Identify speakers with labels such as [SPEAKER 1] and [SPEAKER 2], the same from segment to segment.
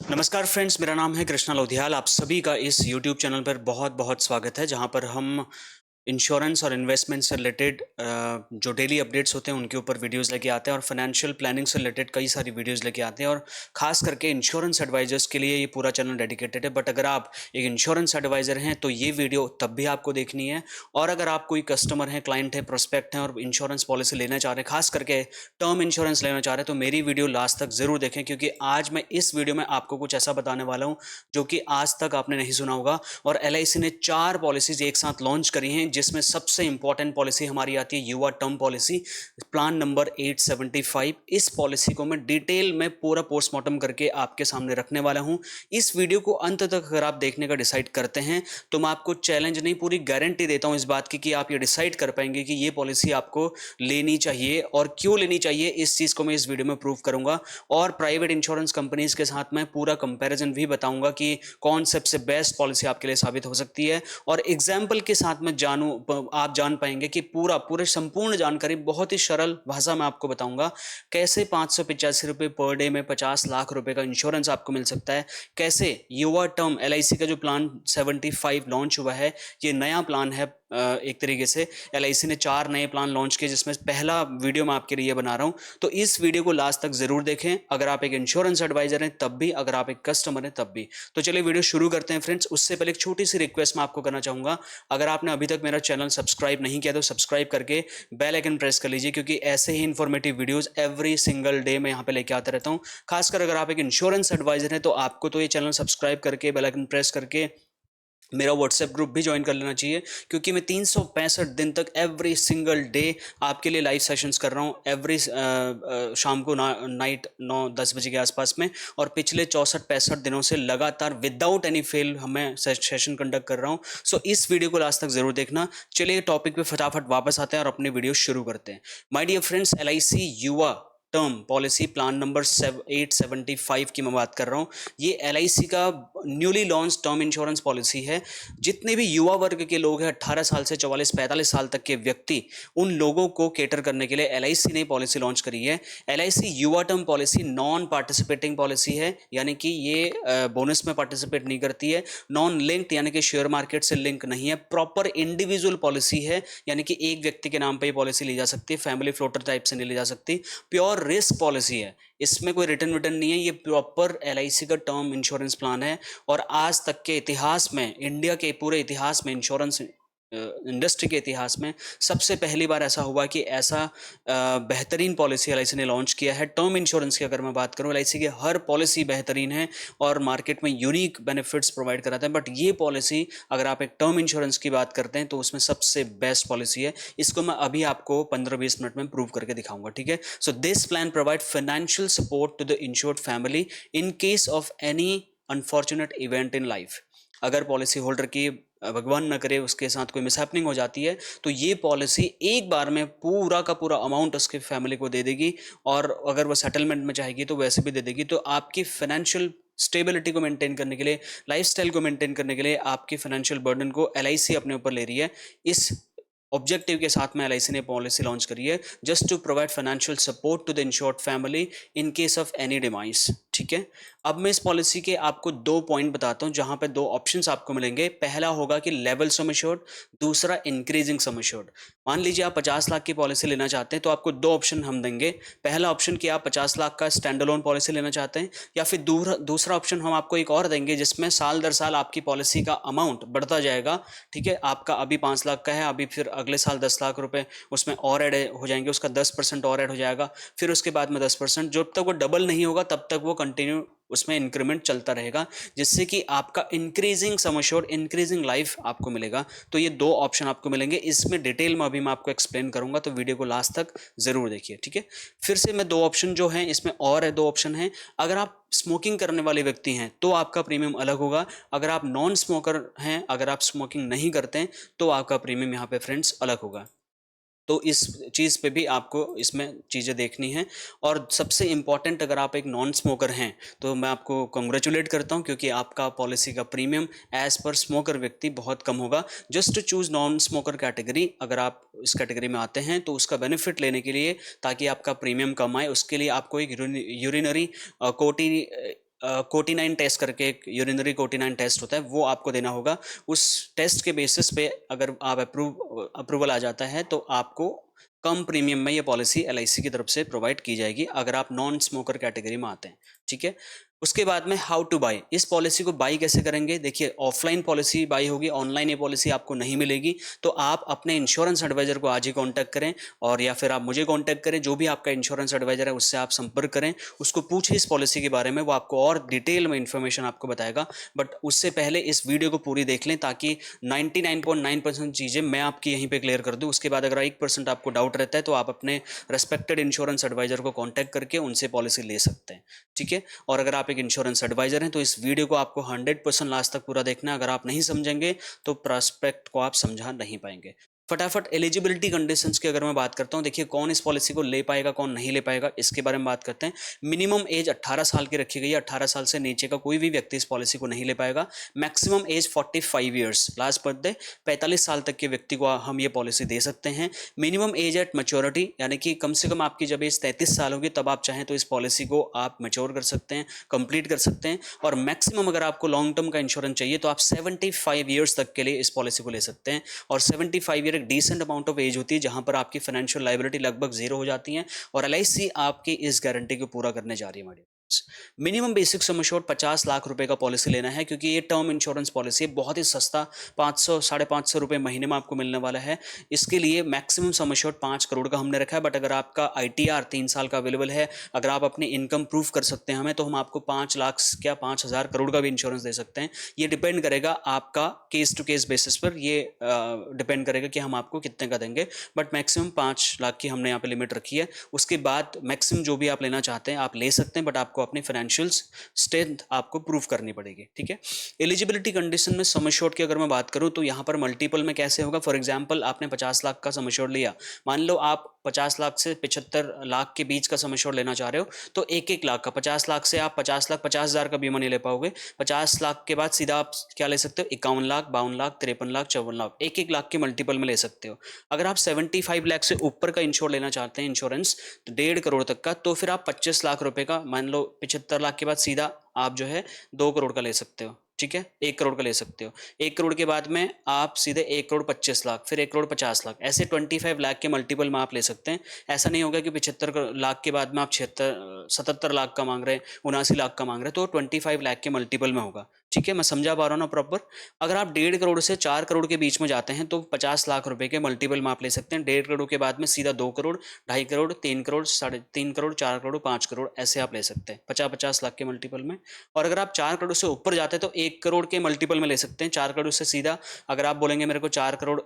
[SPEAKER 1] नमस्कार फ्रेंड्स, मेरा नाम है कृष्णा लोधियाल। आप सभी का इस यूट्यूब चैनल पर बहुत बहुत स्वागत है, जहां पर हम इंश्योरेंस और इन्वेस्टमेंट से रिलेटेड जो डेली अपडेट्स होते हैं उनके ऊपर वीडियोस लेके आते हैं और फाइनेंशियल प्लानिंग से रिलेटेड कई सारी वीडियोस लेके आते हैं। और खास करके इंश्योरेंस एडवाइजर्स के लिए ये पूरा चैनल डेडिकेटेड है। बट अगर आप एक इंश्योरेंस एडवाइजर हैं तो ये वीडियो तब भी आपको देखनी है। और अगर आप कोई कस्टमर हैं, क्लाइंट है, प्रोस्पेक्ट हैं और इंश्योरेंस पॉलिसी लेना चाह रहे हैं, खास करके टर्म इंश्योरेंस लेना चाह रहे हैं, तो मेरी वीडियो लास्ट तक जरूर देखें, क्योंकि आज मैं इस वीडियो में आपको कुछ ऐसा बताने वाला हूं जो कि आज तक आपने नहीं सुना होगा। और एलआईसी ने 4 पॉलिसीज एक साथ लॉन्च करी हैं, जिसमें सबसे इंपॉर्टेंट पॉलिसी हमारी आती है युवा टर्म पॉलिसी, प्लान नंबर 875। इस पॉलिसी को मैं डिटेल में पूरा पोस्टमार्टम करके आपके सामने रखने वाला हूं। इस वीडियो को अंत तक अगर आप देखने का डिसाइड करते हैं तो मैं आपको चैलेंज नहीं, पूरी गारंटी देता हूं इस बात की कि आप ये डिसाइड कर पाएंगे कि ये पॉलिसी आपको लेनी चाहिए और क्यों लेनी चाहिए। इस चीज को मैं इस वीडियो में प्रूव करूंगा और प्राइवेट इंश्योरेंस कंपनीज के साथ मैं पूरा कंपैरिजन भी बताऊंगा कि कौन सबसे बेस्ट पॉलिसी आपके लिए साबित हो सकती है। और एग्जाम्पल के साथ मैं आप जान पाएंगे कि पूरे संपूर्ण जानकारी बहुत ही सरल भाषा में आपको बताऊंगा। कैसे 585 रुपये पर डे में 50 लाख रुपए का इंश्योरेंस आपको मिल सकता है। कैसे युवा टर्म एलआईसी का जो प्लान 75 लॉन्च हुआ है, ये नया प्लान है। एक तरीके से एलआईसी ने 4 नए प्लान लॉन्च किए, जिसमें पहला वीडियो मैं आपके लिए बना रहा हूं। तो इस वीडियो को लास्ट तक जरूर देखें, अगर आप एक इंश्योरेंस एडवाइजर हैं तब भी, अगर आप एक कस्टमर हैं तब भी। तो चलिए वीडियो शुरू करते हैं फ्रेंड्स। उससे पहले एक छोटी सी रिक्वेस्ट मैं आपको करना चाहूंगा, अगर आपने अभी तक मेरा चैनल सब्सक्राइब नहीं किया तो सब्सक्राइब करके बेल आइकन प्रेस कर लीजिए, क्योंकि ऐसे ही informative videos every single day मैं यहाँ पे लेके आता रहता हूँ। खासकर अगर आप एक इंश्योरेंस एडवाइजर हैं तो आपको तो ये चैनल सब्सक्राइब करके बेल आइकन प्रेस करके मेरा व्हाट्सएप ग्रुप भी ज्वाइन कर लेना चाहिए, क्योंकि मैं 365 दिन तक एवरी सिंगल डे आपके लिए लाइव सेशंस कर रहा हूँ। एवरी शाम को नाइट 9-10 बजे के आसपास में। और पिछले 64-65 दिनों से लगातार विदाउट एनी फेल मैं सेशन कंडक्ट कर रहा हूँ। सो इस वीडियो को लास्ट तक जरूर देखना। चलिए टॉपिक पे फटाफट वापस आते हैं और अपनी वीडियो शुरू करते हैं। माय डियर फ्रेंड्स, एलआईसी युवा टर्म पॉलिसी प्लान नंबर 875 की मैं बात कर रहा हूँ। ये एलआईसी का newly launch term insurance policy है। जितने भी युवा वर्ग के लोग हैं, 18 साल से 44-45 साल तक के व्यक्ति, उन लोगों को केटर करने के लिए एलआईसी ने पॉलिसी लॉन्च करी है। एलआईसी युवा term policy non participating policy है, यानी कि ये बोनस में पार्टिसिपेट नहीं करती है। नॉन लिंक्ड, यानी कि शेयर मार्केट से लिंक नहीं है। प्रॉपर इंडिविजुअल पॉलिसी है, यानी कि एक व्यक्ति के नाम पर ही पॉलिसी ली जा सकती है, फैमिली फ्लोटर टाइप से नहीं ली जा सकती। प्योर रिस्क पॉलिसी है, इसमें कोई रिटर्न विटर्न नहीं है। ये प्रॉपर एलआईसी का टर्म इंश्योरेंस प्लान है। और आज तक के इतिहास में, इंडिया के पूरे इतिहास में, इंश्योरेंस इंडस्ट्री के इतिहास में सबसे पहली बार ऐसा हुआ कि ऐसा बेहतरीन पॉलिसी एलआईसी ने लॉन्च किया है। टर्म इंश्योरेंस की अगर मैं बात करूं, एलआईसी की हर पॉलिसी बेहतरीन है और मार्केट में यूनिक बेनिफिट्स प्रोवाइड कराते हैं। बट ये पॉलिसी, अगर आप एक टर्म इंश्योरेंस की बात करते हैं, तो उसमें सबसे बेस्ट पॉलिसी है। इसको मैं अभी आपको 15-20 मिनट में प्रूव करके दिखाऊंगा, ठीक है। So this plan provide financial support to the insured family in case of any unfortunate event in life. अगर पॉलिसी होल्डर की, भगवान न करे, उसके साथ कोई मिसहैपनिंग हो जाती है, तो ये पॉलिसी एक बार में पूरा का पूरा अमाउंट उसके फैमिली को दे देगी। और अगर वो सेटलमेंट में चाहेगी तो वैसे भी दे देगी। तो आपकी फाइनेंशियल स्टेबिलिटी को मेंटेन करने के लिए, लाइफस्टाइल को मेंटेन करने के लिए, आपकी फाइनेंशियल बर्डन को एलआईसी अपने ऊपर ले रही है। इस ऑब्जेक्टिव के साथ में एलआईसी ने पॉलिसी लॉन्च करी है, just to provide financial support to the insured family in case of any demise, ठीक है। अब मैं इस पॉलिसी के आपको 2 पॉइंट बताता हूं, जहां पे 2 ऑप्शंस आपको मिलेंगे। पहला होगा कि लेवल सम एश्योर्ड, दूसरा इंक्रीजिंग सम एश्योर्ड। मान लीजिए आप 50 लाख की पॉलिसी लेना चाहते हैं, तो आपको 2 ऑप्शन हम देंगे। पहला ऑप्शन कि आप 50 लाख का स्टैंड अलोन पॉलिसी लेना चाहते हैं, या फिर दूसरा ऑप्शन हम आपको एक और देंगे, जिसमें साल दर साल आपकी पॉलिसी का अमाउंट बढ़ता जाएगा, ठीक है। आपका अभी 5 लाख का है, अभी फिर अगले साल 10 लाख रुपए उसमें और ऐड हो जाएंगे, उसका 10% और ऐड हो जाएगा, फिर उसके बाद में 10%, जब तक वो डबल नहीं होगा तब तक वो कंटिन्यू उसमें इंक्रीमेंट चलता रहेगा, जिससे कि आपका increasing sum assured, increasing life आपको मिलेगा। तो ये 2 ऑप्शन आपको मिलेंगे। इसमें डिटेल में अभी मैं आपको एक्सप्लेन करूंगा, तो वीडियो को लास्ट तक जरूर देखिए, ठीक है। फिर से मैं 2 ऑप्शन जो हैं, इसमें और है 2 ऑप्शन हैं। अगर आप स्मोकिंग करने वाले व्यक्ति हैं तो आपका प्रीमियम अलग होगा। अगर आप नॉन स्मोकर हैं, अगर आप स्मोकिंग नहीं करते हैं, तो आपका प्रीमियम यहाँ पे फ्रेंड्स अलग होगा। तो इस चीज़ पे भी आपको इसमें चीज़ें देखनी है। और सबसे इम्पॉर्टेंट, अगर आप एक नॉन स्मोकर हैं तो मैं आपको कॉन्ग्रेचुलेट करता हूं, क्योंकि आपका पॉलिसी का प्रीमियम एज पर स्मोकर व्यक्ति बहुत कम होगा। Just choose non smoker category. अगर आप इस कैटेगरी में आते हैं तो उसका बेनिफिट लेने के लिए, ताकि आपका प्रीमियम कम आए, उसके लिए आपको एक यूरिनरी कोटी कोटिनाइन टेस्ट करके एक यूरिनरी कोटिनाइन टेस्ट होता है, वो आपको देना होगा। उस टेस्ट के बेसिस पे अगर आप अप्रूवल आ जाता है तो आपको कम प्रीमियम में ये पॉलिसी एलआईसी की तरफ से प्रोवाइड की जाएगी अगर आप नॉन स्मोकर कैटेगरी में आते हैं। ठीक है, उसके बाद में हाउ टू बाई, इस पॉलिसी को बाई कैसे करेंगे? देखिए, ऑफलाइन पॉलिसी बाई होगी, ऑनलाइन ये पॉलिसी आपको नहीं मिलेगी। तो आप अपने इंश्योरेंस एडवाइजर को आज ही कांटेक्ट करें, और या फिर आप मुझे कांटेक्ट करें, जो भी आपका इंश्योरेंस एडवाइजर है उससे आप संपर्क करें, उसको पूछिए इस पॉलिसी के बारे में, वो आपको और डिटेल में इंफॉर्मेशन आपको बताएगा। बट उससे पहले इस वीडियो को पूरी देख लें, ताकि 99.9% चीज़ें मैं आपकी यहीं पर क्लियर कर दूँ। उसके बाद अगर 1% आपको डाउट रहता है तो आप अपने रेस्पेक्टेड इंश्योरेंस एडवाइजर को कॉन्टैक्ट करके उनसे पॉलिसी ले सकते हैं। ठीक है, और अगर आप एक इंश्योरेंस एडवाइजर हैं तो इस वीडियो को आपको 100% लास्ट तक पूरा देखना है। अगर आप नहीं समझेंगे तो प्रॉस्पेक्ट को आप समझा नहीं पाएंगे। फटाफट एलिजिबिलिटी कंडीशंस की अगर मैं बात करता हूं, देखिए कौन इस पॉलिसी को ले पाएगा कौन नहीं ले पाएगा, इसके बारे में बात करते हैं। मिनिमम एज 18 साल की रखी गई है, 18 साल से नीचे का कोई भी व्यक्ति इस पॉलिसी को नहीं ले पाएगा। Maximum age 45 years, last birthday 45 साल तक के व्यक्ति को हम ये पॉलिसी दे सकते हैं। मिनिमम एज एट मैच्योरिटी, यानी कि कम से कम आपकी जब एज 33 साल होगी तब आप चाहें तो इस पॉलिसी को आप मैच्योर कर सकते हैं, कंप्लीट कर सकते हैं। और मैक्सिमम अगर आपको लॉन्ग टर्म का इंश्योरेंस चाहिए तो आप 75 ईयर्स तक के लिए इस पॉलिसी को ले सकते हैं। और 75 ईयर एक डिसेंट अमाउंट ऑफ एज होती है जहां पर आपकी फाइनेंशियल लायबिलिटी लगभग जीरो हो जाती है, और एलआईसी आपकी इस गारंटी को पूरा करने जा रही है। Madam, minimum basic sum assured 50 lakh रुपए का पॉलिसी लेना है, क्योंकि ये टर्म इंश्योरेंस पॉलिसी है, बहुत ही सस्ता, 500 550 रुपए महीने में आपको मिलने वाला है। इसके लिए मैक्सिमम सम एश्योर्ड 5 करोड़ का हमने रखा है। बट अगर आपका आईटीआर 3 साल का अवेलेबल है, अगर आप अपनी इनकम प्रूफ कर सकते हैं हमें, तो हम आपको 5 लाख क्या 5,000 करोड़ का भी इंश्योरेंस दे सकते हैं। ये डिपेंड करेगा आपका केस टू केस बेसिस पर, ये डिपेंड करेगा कि हम आपको कितने का देंगे। बट मैक्सिमम 5 लाख की हमने यहाँ पे लिमिट रखी है। उसके बाद मैक्सिमम जो भी आप लेना चाहते हैं आप ले सकते हैं, बट आपको अपनी फाइनेंशियल स्ट्रेंथ आपको प्रूव करनी पड़ेगी। ठीक है, एलिजिबिलिटी कंडीशन में सम एश्योर्ड की अगर मैं बात करूं तो यहां पर मल्टीपल में कैसे होगा? फॉर एग्जांपल, आपने 50 लाख का सम एश्योर्ड लिया, मान लो आप 50 लाख से 75 लाख के बीच का सम एश्योर्ड लेना चाह रहे हो, तो 1-1 लाख का, 50 लाख से आप 50 लाख 50,000 का बीमा नहीं ले पाओगे। 50 लाख के बाद सीधा आप क्या ले सकते हो? 51 लाख, 52 लाख, 53 लाख, 54 लाख, 1-1 लाख के मल्टीपल में ले सकते हो। अगर आप 75 लाख से ऊपर का इंश्योर लेना चाहते हैं, इंश्योरेंस 1.5 करोड़ तक का, तो फिर आप 25 लाख रुपए का, मान लो 75 लाख के बाद सीधा आप जो है 2 करोड़ का ले सकते हो। ठीक है, 1 करोड़ का ले सकते हो। 1 करोड़ के बाद में आप सीधे 1 करोड़ 25 लाख, फिर 1 करोड़ 50 लाख, ऐसे 25 लाख के मल्टीपल में आप ले सकते हैं। ऐसा नहीं होगा कि 75 लाख के बाद में आप 77 लाख का मांग रहे हैं, 79 लाख का मांग रहे हैं, तो 25 लाख के मल्टीपल में होगा। ठीक है, मैं समझा पा रहा हूँ ना प्रॉपर? अगर आप 1.5 करोड़ से 4 करोड़ के बीच में जाते हैं तो 50 लाख रुपए के मल्टीपल में आप ले सकते हैं। 1.5 करोड़ के बाद में सीधा 2 करोड़, 2.5 करोड़, 3 करोड़, 3.5 करोड़, 4 करोड़, 5 करोड़, ऐसे आप ले सकते हैं 50-50 लाख के मल्टीपल में। और अगर आप 4 करोड़ से ऊपर जाते हैं तो 1 करोड़ के मल्टीपल में ले सकते हैं। 4 करोड़ से सीधा अगर आप बोलेंगे मेरे को 4 करोड़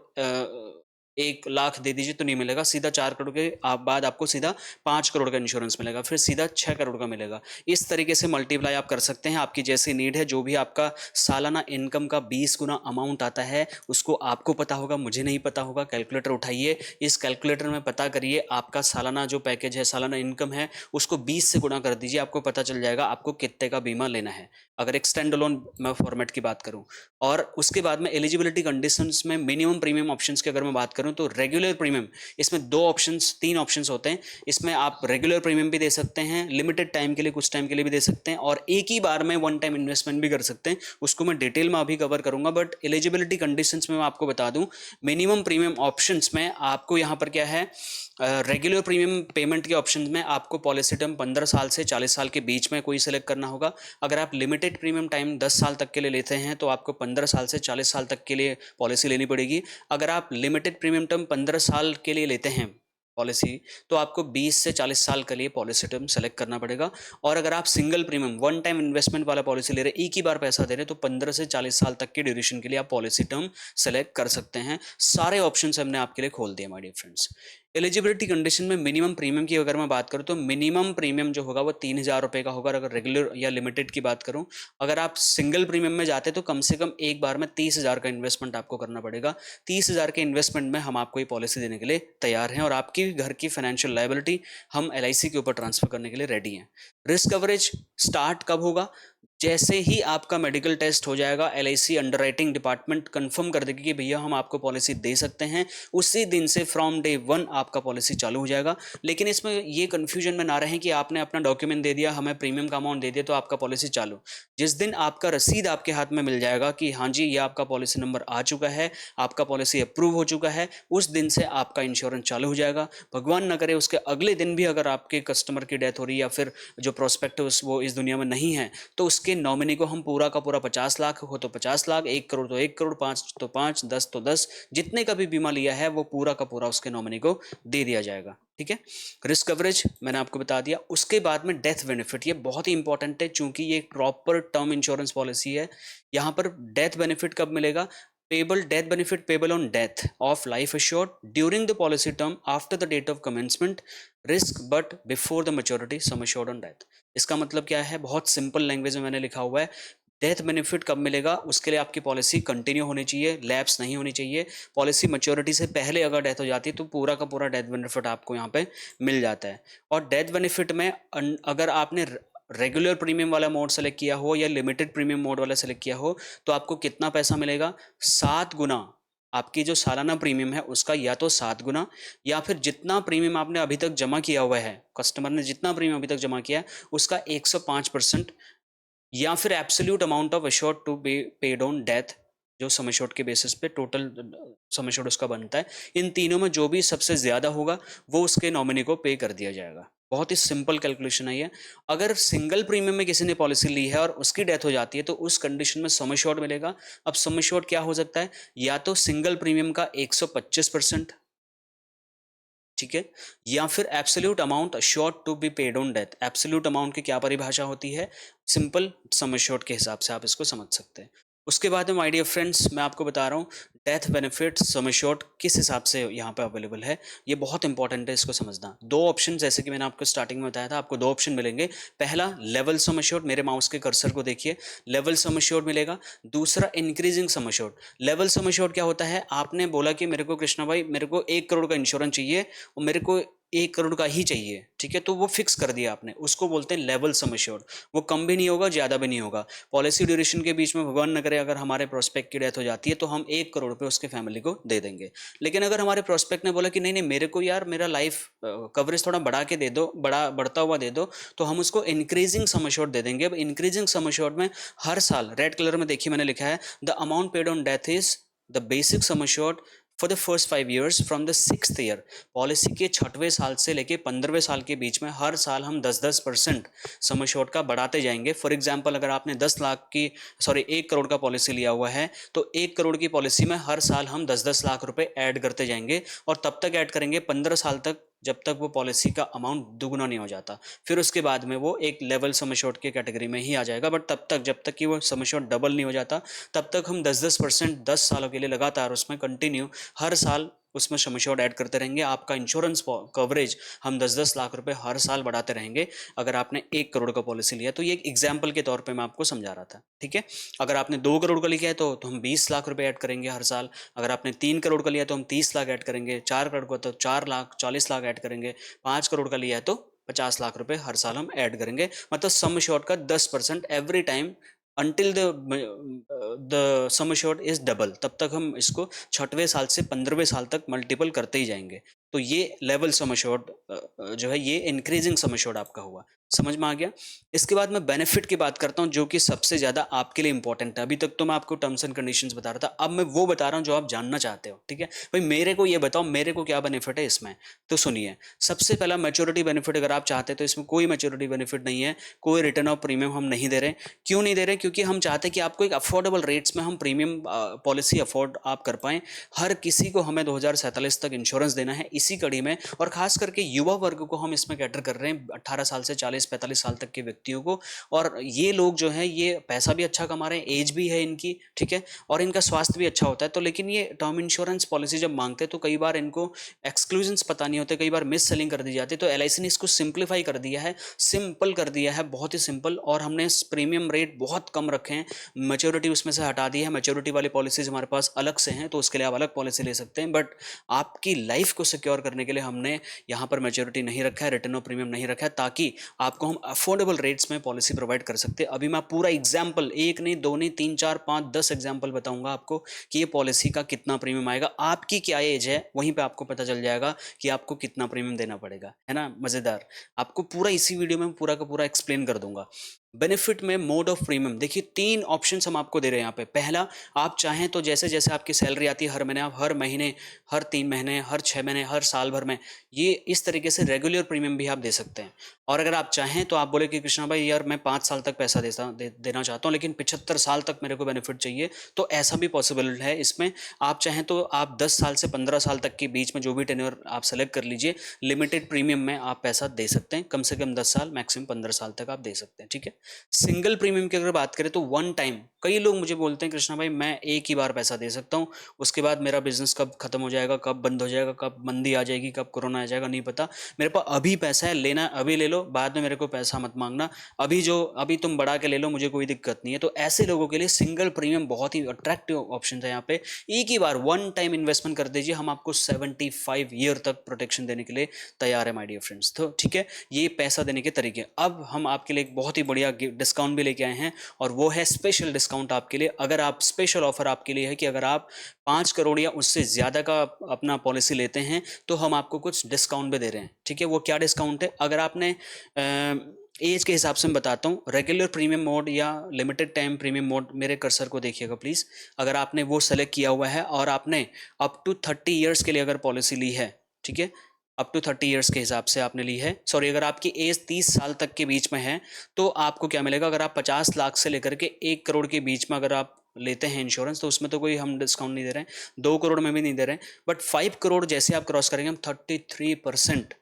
[SPEAKER 1] 1 लाख दे दीजिए, तो नहीं मिलेगा। सीधा 4 करोड़ के बाद आपको सीधा 5 करोड़ का इंश्योरेंस मिलेगा, फिर सीधा 6 करोड़ का मिलेगा। इस तरीके से मल्टीप्लाई आप कर सकते हैं, आपकी जैसी नीड है। जो भी आपका सालाना इनकम का 20 गुना अमाउंट आता है उसको आपको पता होगा, मुझे नहीं पता होगा। कैलकुलेटर उठाइए, इस कैलकुलेटर में पता करिए आपका सालाना जो पैकेज है, सालाना इनकम है, उसको 20 से गुना कर दीजिए, आपको पता चल जाएगा आपको कितने का बीमा लेना है, अगर एक स्टैंड अलोन मैं फॉर्मेट की बात करूं। और उसके बाद में एलिजिबिलिटी कंडीशंस में मिनिमम प्रीमियम ऑप्शंस की अगर मैं बात करूं तो रेगुलर प्रीमियम, इसमें 3 ऑप्शंस होते हैं। इसमें आप रेगुलर प्रीमियम भी दे सकते हैं, लिमिटेड टाइम के लिए, कुछ टाइम के लिए भी दे सकते हैं, और एक ही बार में वन टाइम इन्वेस्टमेंट भी कर सकते हैं। उसको मैं डिटेल में अभी कवर करूंगा। बट एलिजिबिलिटी कंडीशंस में मैं आपको बता दूं, मिनिमम प्रीमियम ऑप्शंस में आपको यहाँ पर क्या है, रेगुलर प्रीमियम पेमेंट के ऑप्शन में आपको पॉलिसी टर्म 15 साल से 40 साल के बीच में कोई सेलेक्ट करना होगा। अगर आप लिमिटेड प्रीमियम टाइम 10 साल तक के लिए लेते हैं तो आपको 15 साल से 40 साल तक के लिए पॉलिसी लेनी पड़ेगी। अगर आप लिमिटेड प्रीमियम टर्म 15 साल के लिए लेते हैं पॉलिसी, तो आपको 20 से 40 साल के लिए पॉलिसी टर्म सेलेक्ट करना पड़ेगा। और अगर आप single premium one time investment वाला पॉलिसी ले रहे हैं, एक ही बार पैसा दे रहे हैं, तो 15 से 40 साल तक के ड्यूरेशन के लिए आप पॉलिसी टर्म सेलेक्ट कर सकते हैं। सारे ऑप्शन हमने आपके लिए खोल दिए my dear friends. Eligibility condition में मिनिमम प्रीमियम की अगर मैं बात करूं तो मिनिमम प्रीमियम जो होगा वो 3,000 रुपये का होगा, अगर रेगुलर या लिमिटेड की बात करूं। अगर आप सिंगल प्रीमियम में जाते हैं तो कम से कम एक बार में 30,000 का इन्वेस्टमेंट आपको करना पड़ेगा। 30,000 के इन्वेस्टमेंट में हम आपको ये पॉलिसी देने के लिए तैयार हैं, और आपकी घर की फाइनेंशियल लायबिलिटी हम एलआईसी के ऊपर ट्रांसफर करने के लिए रेडी हैं। रिस्क कवरेज स्टार्ट कब होगा? जैसे ही आपका मेडिकल टेस्ट हो जाएगा, एलआईसी अंडरराइटिंग डिपार्टमेंट कंफर्म कर देगी कि भैया हम आपको पॉलिसी दे सकते हैं, उसी दिन से फ्रॉम डे 1 आपका पॉलिसी चालू हो जाएगा। लेकिन इसमें ये कन्फ्यूजन में ना रहें कि आपने अपना डॉक्यूमेंट दे दिया, हमें प्रीमियम का अमाउंट दे दिया तो आपका पॉलिसी चालू। जिस दिन आपका रसीद आपके हाथ में मिल जाएगा कि हाँ जी ये आपका पॉलिसी नंबर आ चुका है, आपका पॉलिसी अप्रूव हो चुका है, उस दिन से आपका इंश्योरेंस चालू हो जाएगा। भगवान न करे उसके अगले दिन भी अगर आपके कस्टमर की डेथ हो रही है या फिर जो प्रोस्पेक्टिव वो इस दुनिया में नहीं है, तो उसके नॉमिनी को हम पूरा का पूरा 50 लाख हो तो 50 लाख, 1 करोड़ तो 1 करोड़, 5 तो 5, 10 तो 10, जितने का भी बीमा लिया है वो पूरा का पूरा उसके नॉमिनी को दे दिया जाएगा। ठीक है, रिस्क कवरेज मैंने आपको बता दिया। उसके बाद में डेथ बेनिफिट, ये बहुत ही इंपॉर्टेंट है चूंकि ये एक प्रॉपर टर्म इंश्योरेंस पॉलिसी है। यहाँ पर डेथ बेनिफिट कब मिलेगा? Payable death benefit payable on death of life assured during the policy term after the date of commencement risk but before the maturity sum assured on death. इसका मतलब क्या है? बहुत सिंपल लैंग्वेज में मैंने लिखा हुआ है। डेथ बेनिफिट कब मिलेगा? उसके लिए आपकी पॉलिसी कंटिन्यू होनी चाहिए, लैप्स नहीं होनी चाहिए। पॉलिसी मैच्योरिटी से पहले अगर डेथ हो जाती है तो पूरा का पूरा डेथ बेनिफिट आपको यहाँ पे मिल जाता है। और डेथ बेनिफिट में अगर आपने रेगुलर प्रीमियम वाला मोड सेलेक्ट किया हो या लिमिटेड प्रीमियम मोड वाला सेलेक्ट किया हो तो आपको कितना पैसा मिलेगा? 7 गुना आपकी जो सालाना प्रीमियम है उसका, या तो 7 गुना, या फिर जितना प्रीमियम आपने अभी तक जमा किया हुआ है, कस्टमर ने जितना प्रीमियम अभी तक जमा किया है उसका 105%, या फिर absolute amount of assured to be paid on death, जो सम एश्योर्ड के बेसिस पे टोटल सम एश्योर्ड उसका बनता है। इन तीनों में जो भी सबसे ज़्यादा होगा वो उसके नॉमिनी को पे कर दिया जाएगा। बहुत ही सिंपल कैलकुलेशन है ये। अगर सिंगल प्रीमियम में किसी ने पॉलिसी ली है और उसकी डेथ हो जाती है तो उस कंडीशन में सम एश्योर्ड मिलेगा। अब सम एश्योर्ड क्या हो सकता है? या तो सिंगल प्रीमियम का 125%, ठीक है, या फिर absolute amount assured to be paid on death. Absolute amount की क्या परिभाषा होती है? सिंपल सम एश्योर्ड के हिसाब से आप इसको समझ सकते हैं। उसके बाद में माय डियर फ्रेंड्स मैं आपको बता रहा हूँ डेथ बेनिफिट सम एश्योर्ड किस हिसाब से यहाँ पे अवेलेबल है। ये बहुत इंपॉर्टेंट है इसको समझना। दो ऑप्शन, जैसे कि मैंने आपको स्टार्टिंग में बताया था, आपको दो ऑप्शन मिलेंगे। पहला लेवल सम एश्योर्ड, मेरे माउस के कर्सर को देखिए, लेवल सम एश्योर्ड मिलेगा। दूसरा increasing sum assured. Level sum assured क्या होता है? आपने बोला कि मेरे को कृष्णा भाई मेरे को 1 करोड़ का इंश्योरेंस चाहिए और मेरे को 1 करोड़ का ही चाहिए, ठीक है, तो वो फिक्स कर दिया आपने, उसको बोलते हैं लेवल सम एश्योर्ड। वो कम भी नहीं होगा, ज़्यादा भी नहीं होगा। पॉलिसी ड्यूरेशन के बीच में भगवान न करे अगर हमारे प्रोस्पेक्ट की डेथ हो जाती है तो हम 1 करोड़ रुपये उसके फैमिली को दे देंगे। लेकिन अगर हमारे प्रोस्पेक्ट ने बोला कि नहीं नहीं मेरे को यार मेरा लाइफ कवरेज थोड़ा बढ़ा के दे दो, बढ़ता हुआ दे दो, तो हम उसको इंक्रीजिंग सम एश्योर्ड दे देंगे। अब इंक्रीजिंग सम एश्योर्ड में हर साल, रेड कलर में देखिए मैंने लिखा है, the amount paid on death is the basic sum assured for the first 5 years from the 6th year. Policy के 6वें साल से लेके 15वें साल के बीच में हर साल हम 10% सम एश्योर्ड का बढ़ाते जाएंगे। फॉर एग्जांपल अगर आपने 10 लाख की 1 करोड़ का पॉलिसी लिया हुआ है तो 1 करोड़ की पॉलिसी में हर साल हम 10-10 लाख रुपए ऐड करते जाएंगे, और तब तक ऐड करेंगे 15 साल तक जब तक वो पॉलिसी का अमाउंट दुगुना नहीं हो जाता। फिर उसके बाद में वो एक लेवल सम एश्योर्ड के कैटेगरी में ही आ जाएगा, बट तब तक जब तक कि वो सम एश्योर्ड डबल नहीं हो जाता तब तक हम 10-10% 10 सालों के लिए लगातार उसमें कंटिन्यू हर साल उसमें सम एश्योर्ड ऐड करते रहेंगे। आपका इंश्योरेंस कवरेज हम 10-10 लाख रुपए हर साल बढ़ाते रहेंगे अगर आपने 1 करोड़ का पॉलिसी लिया। तो ये एक एग्जाम्पल के तौर पे मैं आपको समझा रहा था, ठीक है। अगर आपने 2 करोड़ का लिया है तो हम 20 लाख रुपए ऐड करेंगे हर साल। अगर आपने 3 करोड़ का लिया तो हम 30 लाख ऐड करेंगे। 4 करोड़ का तो 4 लाख 40 लाख ऐड करेंगे। 5 करोड़ का लिया है तो 50 लाख रुपए हर साल हम ऐड करेंगे। मतलब सम एश्योर्ड का 10% every time until the sum assured is double. तब तक हम इसको 6वें साल से 15वें साल तक मल्टीपल करते ही जाएंगे। तो ये लेवल सम एश्योर्ड जो है ये इंक्रीजिंग सम एश्योर्ड आपका हुआ। समझ में आ गया? इसके बाद मैं बेनिफिट की बात करता हूं जो कि सबसे ज्यादा आपके लिए इंपॉर्टेंट है। अभी तक तो मैं आपको टर्म्स एंड कंडीशंस बता रहा था, अब मैं वो बता रहा हूं जो आप जानना चाहते हो, ठीक है भाई। मेरे को ये बताओ मेरे को क्या बेनिफिट है इसमें। तो सुनिए, सबसे पहला मैच्योरिटी बेनिफिट अगर आप चाहते हैं तो इसमें कोई मैच्योरिटी बेनिफिट नहीं है, कोई रिटर्न ऑफ प्रीमियम हम नहीं दे रहे। क्यों नहीं दे रहे? क्योंकि हम चाहते हैं कि आपको एक अफोर्डेबल रेट्स में हम प्रीमियम पॉलिसी अफोर्ड आप कर पाएं। हर किसी को हमें 2047 तक इंश्योरेंस देना है इसी कड़ी में, और खास करके युवा वर्ग को हम इसमें कैटर कर रहे हैं, 18 साल से 40-45 साल तक के व्यक्तियों को। और ये लोग जो है ये पैसा भी अच्छा कमा रहे हैं, एज भी है इनकी, ठीक है, और इनका स्वास्थ्य भी अच्छा होता है। तो लेकिन ये टर्म इंश्योरेंस पॉलिसी जब मांगते हैं तो कई बार इनको एक्सक्लूजन्स पता नहीं होते, कई बार मिस सेलिंग कर दी जाती है। तो एलआईसी ने इसको सिंप्लीफाई कर दिया है, सिंपल कर दिया है, बहुत ही सिंपल। और हमने प्रीमियम रेट बहुत कम रखे हैं, मैच्योरिटी उसमें से हटा दी है। मैच्योरिटी वाली पॉलिसीज हमारे पास अलग से हैं तो उसके लिए आप अलग पॉलिसी ले सकते हैं, बट आपकी लाइफ को सिक्योर सिक्योर करने के लिए हमने यहाँ पर मैच्योरिटी नहीं रखा है, रिटर्न ऑफ प्रीमियम नहीं रखा है, ताकि आपको हम अफोर्डेबल रेट्स में पॉलिसी प्रोवाइड कर सकते हैं। अभी मैं पूरा एग्जाम्पल, एक नहीं, दो नहीं, 3, 4, 5, 10 एग्जाम्पल बताऊंगा आपको कि ये पॉलिसी का कितना प्रीमियम आएगा। आपकी क्या एज है वहीं पे आपको पता चल जाएगा कि आपको कितना प्रीमियम देना पड़ेगा, है ना। मजेदार, आपको पूरा इसी वीडियो में पूरा का पूरा एक्सप्लेन कर दूंगा। बेनिफिट में मोड ऑफ प्रीमियम देखिए, 3 ऑप्शंस हम आपको दे रहे हैं यहाँ पे। पहला, आप चाहें तो जैसे जैसे आपकी सैलरी आती है हर महीने, आप हर महीने, हर 3 महीने, हर 6 महीने, हर साल भर में ये इस तरीके से रेगुलर प्रीमियम भी आप दे सकते हैं। और अगर आप चाहें तो आप बोले कि कृष्णा भाई यार मैं 5 साल तक पैसा देना चाहता हूँ, लेकिन 75 साल तक मेरे को बेनिफिट चाहिए, तो ऐसा भी पॉसिबल है इसमें। आप चाहें तो आप 10 साल से 15 साल तक के बीच में जो भी टेन्योर आप सेलेक्ट कर लीजिए, लिमिटेड प्रीमियम में आप पैसा दे सकते हैं। कम से कम 10 साल, मैक्सिमम 15 साल तक आप दे सकते हैं, ठीक है। सिंगल प्रीमियम की अगर बात करें तो वन टाइम, कई लोग मुझे बोलते हैं कृष्णा भाई मैं एक ही बार पैसा दे सकता हूँ, उसके बाद मेरा बिजनेस कब खत्म हो जाएगा, कब बंद हो जाएगा, कब मंदी आ जाएगी, कब कोरोना आ जाएगा, नहीं पता। मेरे पास अभी पैसा है, लेना अभी ले लो, बाद में मेरे को पैसा मत मांगना, अभी तुम बढ़ा के ले लो, मुझे कोई दिक्कत नहीं है। तो ऐसे लोगों के लिए सिंगल प्रीमियम बहुत ही अट्रैक्टिव ऑप्शन है। यहाँ पे एक ही बार वन टाइम इन्वेस्टमेंट कर दीजिए, हम आपको 75 ईयर तक प्रोटेक्शन देने के लिए तैयार है माय डियर फ्रेंड्स। तो ठीक है, ये पैसा देने के तरीके। अब हम आपके लिए एक बहुत ही बढ़िया डिस्काउंट भी लेके आए हैं, और वो है स्पेशल डिस्काउंट आपके लिए। अगर आप, स्पेशल ऑफर आपके लिए है कि अगर आप 5 करोड़ या उससे ज़्यादा का अपना पॉलिसी लेते हैं तो हम आपको कुछ डिस्काउंट भी दे रहे हैं, ठीक है। वो क्या डिस्काउंट है, अगर आपने एज के हिसाब से मैं बताता हूँ, रेगुलर प्रीमियम मोड या लिमिटेड टाइम प्रीमियम मोड, मेरे कर्सर को देखिएगा प्लीज़। अगर आपने वो सेलेक्ट किया हुआ है और आपने अप टू 30 ईयर्स के लिए अगर पॉलिसी ली है, ठीक है, अप टू 30 ईयर्स के हिसाब से आपने ली है, सॉरी, अगर आपकी एज 30 साल तक के बीच में है तो आपको क्या मिलेगा, अगर आप 50 लाख से लेकर के 1 करोड़ के बीच में अगर आप लेते हैं इंश्योरेंस, तो उसमें तो कोई हम डिस्काउंट नहीं दे रहे हैं, 2 करोड़ में भी नहीं दे रहे हैं, बट 5 करोड़ जैसे आप क्रॉस करेंगे हम 33%,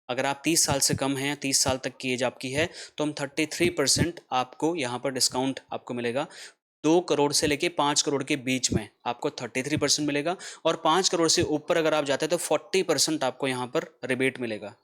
[SPEAKER 1] अगर आप 30 साल से कम हैं, 30 साल तक की एज आपकी है, तो हम 33% आपको यहाँ पर डिस्काउंट आपको मिलेगा। 2 करोड़ से लेके 5 करोड़ के बीच में आपको 33% मिलेगा, और 5 करोड़ से ऊपर अगर आप जाते हैं तो 40% आपको यहाँ पर रिबेट मिलेगा,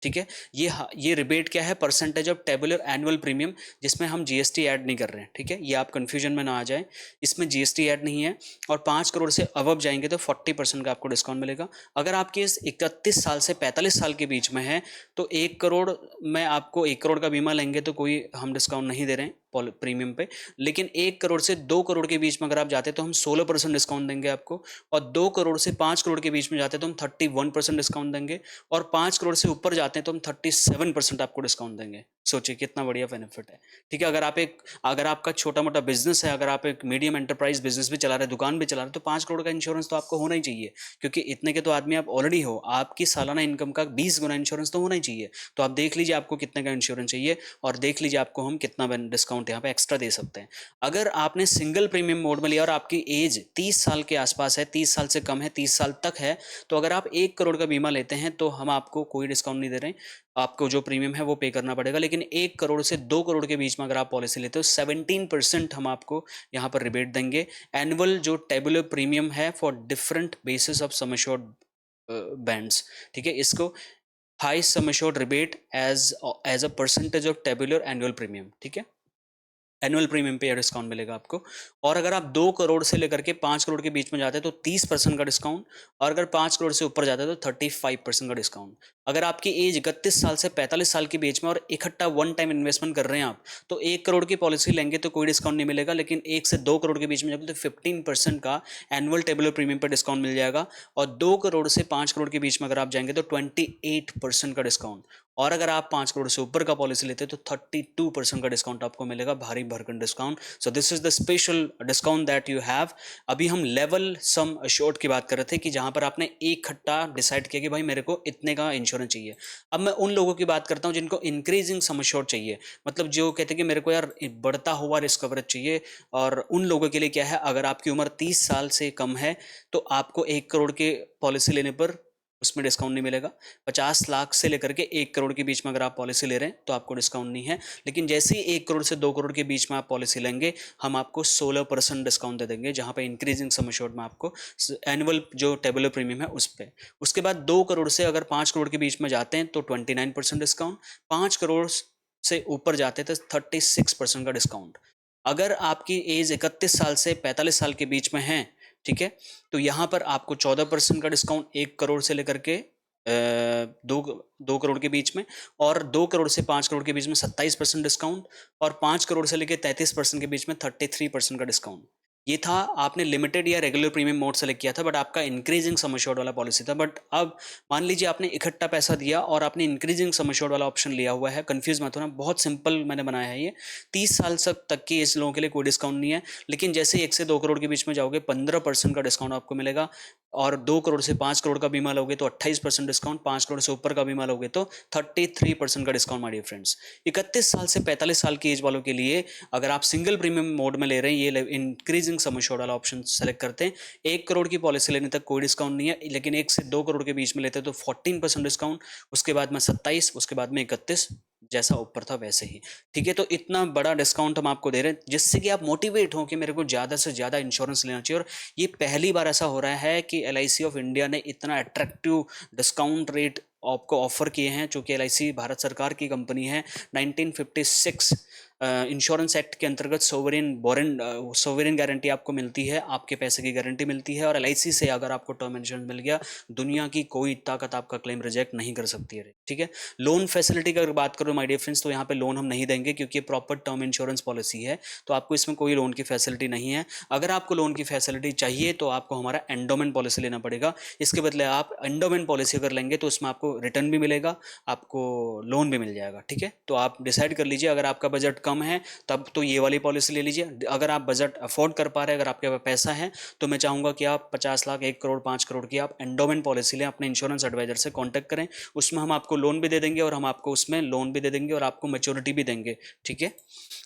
[SPEAKER 1] ठीक है। ये रिबेट क्या है, percentage of tabular annual premium, जिसमें हम जीएसटी ऐड नहीं कर रहे हैं, ठीक है। ये आप कंफ्यूजन में ना आ जाए, इसमें जीएसटी ऐड नहीं है। और 5 करोड़ से अबव जाएंगे तो 40% का आपको डिस्काउंट मिलेगा। अगर आपकी इस 31 साल से 45 साल के बीच में है तो 1 करोड़ में आपको 1 करोड़ का बीमा लेंगे तो कोई हम डिस्काउंट नहीं दे रहे हैं प्रीमियम पे, लेकिन 1 करोड़ से 2 करोड़ के बीच में अगर आप जाते हैं तो हम 16% डिस्काउंट देंगे आपको, और 2 करोड़ से 5 करोड़ के बीच में जाते हैं तो हम 31% डिस्काउंट देंगे, और 5 करोड़ से ऊपर जाते हैं तो हम 37% आपको डिस्काउंट देंगे। सोचिए कितना बढ़िया बेनिफिट है, ठीक है। अगर आपका छोटा मोटा बिजनेस है, अगर आप एक मीडियम एंटरप्राइज बिजनेस भी चला रहे हैं, दुकान भी चला रहे हैं, तो 5 करोड़ का इंश्योरेंस तो आपको होना ही चाहिए, क्योंकि इतने के तो आदमी आप ऑलरेडी हो, आपकी सालाना इनकम का 20 गुना इंश्योरेंस तो होना ही चाहिए। तो आप देख लीजिए आपको कितने का इंश्योरेंस चाहिए, और देख लीजिए आपको हम कितना डिस्काउंट यहाँ पे एक्स्ट्रा दे सकते हैं। अगर आपने सिंगल प्रीमियम मोड में लिया और आपकी एज 30 साल के आसपास है, 30 साल से कम है, 30 साल तक है, तो अगर आप 1 करोड़ का बीमा लेते हैं तो हम आपको कोई डिस्काउंट नहीं दे रहे हैं, आपको जो प्रीमियम है वो पे करना पड़ेगा। लेकिन 1 करोड़ से 2 करोड़ के बीच में अगर आप पॉलिसी लेते हो, 17% हम आपको यहाँ पर रिबेट देंगे। एनुअल जो टेबुलर प्रीमियम है for different basis of sum assured bands, ठीक है, इसको high sum assured rebate as a percentage of tabular annual premium, ठीक है। एनुअल प्रीमियम पे डिस्काउंट मिलेगा आपको। और अगर आप 2 करोड़ से लेकर के 5 करोड़ के बीच में जाते हैं तो 30% का डिस्काउंट, और अगर 5 करोड़ से ऊपर जाते हैं तो 35% का डिस्काउंट। अगर आपकी एज 31 साल से 45 साल के बीच में और इकट्ठा वन टाइम इन्वेस्टमेंट कर रहे हैं आप, तो 1 करोड़ की पॉलिसी लेंगे तो कोई डिस्काउंट नहीं मिलेगा, लेकिन 1 से 2 करोड़ के बीच में जाएंगे तो 15% का एनुअल टेबुलर प्रीमियम पर डिस्काउंट मिल जाएगा, और 2 करोड़ से 5 करोड़ के बीच में अगर आप जाएंगे तो 28% का डिस्काउंट, और अगर आप 5 करोड़ से ऊपर का पॉलिसी लेते हैं तो 32% का डिस्काउंट आपको मिलेगा, भारी भरकम discount. So this is the special discount that you have. अभी हम लेवल सम अश्योर्ड की बात कर रहे थे कि जहां पर आपने एक खट्टा डिसाइड किया कि भाई मेरे को इतने का इंश्योरेंस चाहिए। अब मैं उन लोगों की बात करता हूं जिनको इंक्रीजिंग सम अश्योर्ड चाहिए, मतलब जो कहते हैं कि मेरे को यार बढ़ता हुआ रिस्क कवरेज चाहिए। और उन लोगों के लिए क्या है, अगर आपकी उम्र 30 साल से कम है तो आपको 1 करोड़ के पॉलिसी लेने पर उसमें डिस्काउंट नहीं मिलेगा। 50 लाख से लेकर के 1 करोड़ के बीच में अगर आप पॉलिसी ले रहे हैं तो आपको डिस्काउंट नहीं है, लेकिन जैसे ही 1 करोड़ से 2 करोड़ के बीच में आप पॉलिसी लेंगे हम आपको 16% डिस्काउंट दे देंगे, जहां पे इंक्रीजिंग सम एश्योर्ड में आपको एनुअल जो टेबुलर प्रीमियम है उस पर। उसके बाद 2 करोड़ से अगर 5 करोड़ के बीच में जाते हैं तो 29% डिस्काउंट, 5 करोड़ से ऊपर जाते हैं तो 36% का डिस्काउंट। अगर आपकी एज 31 साल से 45 साल के बीच में है, ठीक है, तो यहां पर आपको 14% का डिस्काउंट 1 करोड़ से लेकर के दो करोड़ के बीच में, और 2 करोड़ से 5 करोड़ के बीच में 27% डिस्काउंट, और 5 करोड़ से लेकर 33% के बीच में 33% का डिस्काउंट। ये था, आपने लिमिटेड या रेगुलर प्रीमियम मोड सेलेक्ट किया था, बट आपका इंक्रीजिंग सम एश्योर्ड वाला पॉलिसी था। बट अब मान लीजिए आपने इकट्ठा पैसा दिया और आपने इंक्रीजिंग सम एश्योर्ड वाला ऑप्शन लिया हुआ है, कंफ्यूज मत होना, बहुत सिंपल मैंने बनाया है ये। 30 साल तक के इस लोगों के लिए कोई डिस्काउंट नहीं है, लेकिन जैसे 1 से 2 करोड़ के बीच में जाओगे 15% का डिस्काउंट आपको मिलेगा, और 2 करोड़ से 5 करोड़ का बीमा लोगे तो 28% डिस्काउंट, 5 करोड़ से ऊपर का बीमा लोगे तो 33% का डिस्काउंट। माय डियर फ्रेंड्स, 31 साल से 45 साल की एज वालों के लिए अगर आप सिंगल प्रीमियम मोड में ले रहे हैं, ये इंक्रीजिंग सम एश्योर्ड वाला ऑप्शन सेलेक्ट करते हैं, 1 करोड़ की पॉलिसी लेने तक कोई डिस्काउंट नहीं है, लेकिन 1 से 2 करोड़ के बीच में लेते हैं तो 14% डिस्काउंट, उसके बाद में 27, उसके बाद में 31, जैसा ऊपर था वैसे ही। ठीक है, तो इतना बड़ा डिस्काउंट हम आपको दे रहे हैं जिससे कि आप मोटिवेट हो कि मेरे को ज़्यादा से ज़्यादा इंश्योरेंस लेना चाहिए। और ये पहली बार ऐसा हो रहा है कि LIC ऑफ इंडिया ने इतना अट्रैक्टिव डिस्काउंट रेट आपको ऑफर किए हैं, चूँकि LIC भारत सरकार की कंपनी है। 1956 इंश्योरेंस एक्ट के अंतर्गत सोवरेन गारंटी आपको मिलती है, आपके पैसे की गारंटी मिलती है, और LIC से अगर आपको टर्म इंश्योरेंस मिल गया, दुनिया की कोई ताकत आपका क्लेम रिजेक्ट नहीं कर सकती है। ठीक है, लोन फैसिलिटी की अगर बात करूँ माय डियर फ्रेंड्स, तो यहाँ पे लोन हम नहीं देंगे क्योंकि प्रॉपर टर्म इंश्योरेंस पॉलिसी है, तो आपको इसमें कोई लोन की फैसिलिटी नहीं है। अगर आपको लोन की फैसिलिटी चाहिए तो आपको हमारा एंडोमेंट पॉलिसी लेना पड़ेगा। इसके बदले आप एंडोमेंट पॉलिसी अगर लेंगे तो उसमें आपको रिटर्न भी मिलेगा, आपको लोन भी मिल जाएगा। ठीक है, तो आप डिसाइड कर लीजिए, अगर आपका बजट कम है तब तो ये वाली पॉलिसी ले लीजिए, अगर आप बजट अफोर्ड कर पा रहे हैं, अगर आपके पास पैसा है, तो मैं चाहूँगा कि आप 50 लाख, 1 करोड़, 5 करोड़ की आप एंडोमेंट पॉलिसी लें, अपने इंश्योरेंस एडवाइजर से कॉन्टैक्ट करें, उसमें हम आपको लोन भी दे देंगे, और हम आपको उसमें लोन भी दे देंगे और आपको मैच्योरिटी भी देंगे। ठीक है,